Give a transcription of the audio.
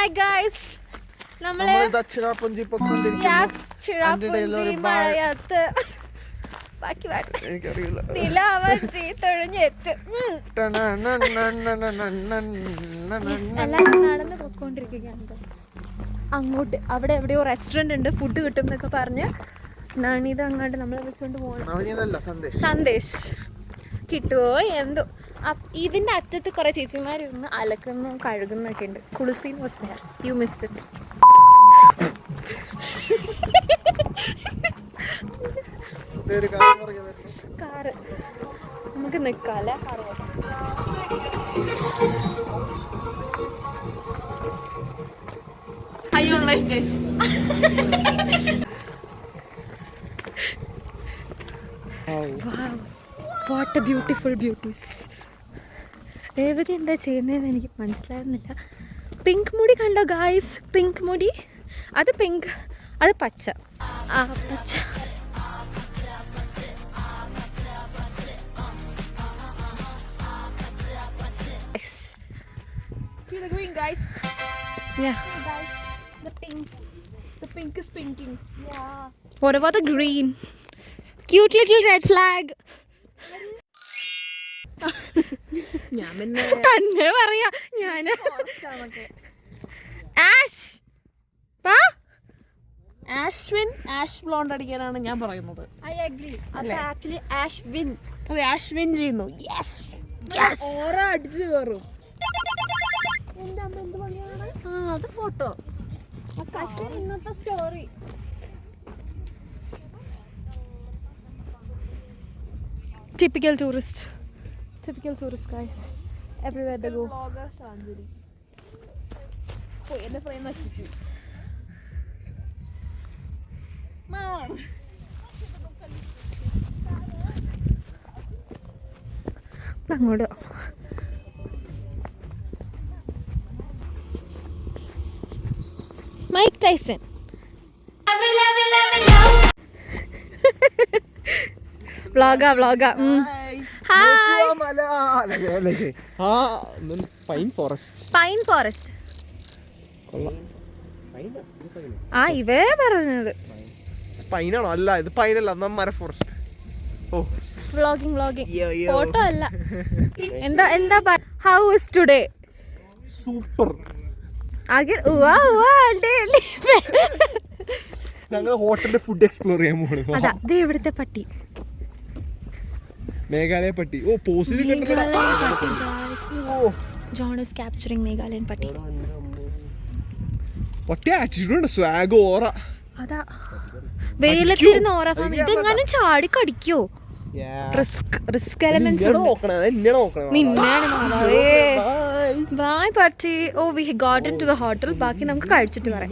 Hi guys, നമ്മള് ചിറാപ്പുഞ്ചി മഴയത്ത് ബാക്കി എല്ലാവരും നടന്ന് പൊക്കോണ്ടിരിക്കുകയാണ് ഗൈസ്. അങ്ങോട്ട് അവിടെ എവിടെയോ റെസ്റ്റോറന്റ് ഉണ്ട്, ഫുഡ് കിട്ടും എന്നൊക്കെ പറഞ്ഞ് നാണിത് അങ്ങോട്ട് നമ്മളെ വിളിച്ചോണ്ട് പോകണം. സന്ദേശ് കിട്ടുമോ എന്തോ. ഇതിന്റെ അറ്റത്ത് കുറെ ചേച്ചിമാരിരുന്ന് അലക്കുന്നു കഴുകുന്നൊക്കെ ഉണ്ട്. കുളിസീൻ was there, you missed it. Car നമുക്ക് നിക്കാല്ലേ, കാറ് അയ്യോ life guys. What a beautiful beauties. Revathi എന്താ ചെയ്യുന്നതെന്ന് എനിക്ക് മനസ്സിലാകുന്നില്ല. പിങ്ക് മുടി കണ്ടോ ഗായ്സ്? പിങ്ക് മുടി, അത് പിങ്ക്, അത് പച്ച. ആ പച്ച. See the green guys? Yeah. See guys, the pink. The pink is pinking. Yeah. What about the green? Cute little red flag. ഞാൻ തന്നെ പറയാ. ഞാന് ആഷ് ആഷ്വിൻ ആഷ് ബ്ലോണ്ട് അടിക്കാനാണ് ഞാൻ പറയുന്നത്. I agree. അത് ആക്ച്വലി ആഷ്വിൻ. അതെ, ആഷ്വിൻ ചെയ്യുന്നു. യെസ് യെസ്, ഓറ അടിച്ചു കയറും. എന്റെ അമ്മ എന്ത് പണിയാണ്? അത് ഫോട്ടോ. അശ്വിൻ ഇന്നത്തെ story. Typical tourist guys, everywhere they go. Vlogger Sanjari. എന്റെ ഫ്രെയിം നശിച്ചു. അങ്ങോട്ട് മൈക്ക് ടൈസൺ. വ്ളോഗാ ഹായ്. Pine forest. ആ ഇവേ പറഞ്ഞത് പൈനാണോ? അല്ല, ഇത് പൈനല്ല, മര ഫോറസ്റ്റ്. ഓ, വ്ളോഗിംഗ് ഫോട്ടോ അല്ല. എന്താ ഹൗ ഇസ് ടുഡേ? സൂപ്പർ. ഞങ്ങൾ ഹോട്ടലിന്റെ ഫുഡ് എക്സ്പ്ലോർ ചെയ്യാൻ പോകുന്നു. അതാ ഇവിടുത്തെ പട്ടി, മേഘാലയ പട്ടി. ഓ, post John is capturing Meghalayan പട്ടി. പട്ടി ആറ്റിറ്റ്യൂഡ്, സ്വാഗ്, ഓറ. അതാ വെയിലത്തിരുന്ന് ഓറ ഫാം. ഇതെങ്ങാനും ചാടി കടിക്കോ? റിസ്ക് എലമെന്റ്സ് നിന്നെയാണ് മാതാവേ. ബൈ പട്ടി. ഓ, we got into the hotel. ബാക്കി നമുക്ക് കഴിച്ചിട്ട് പറയാം.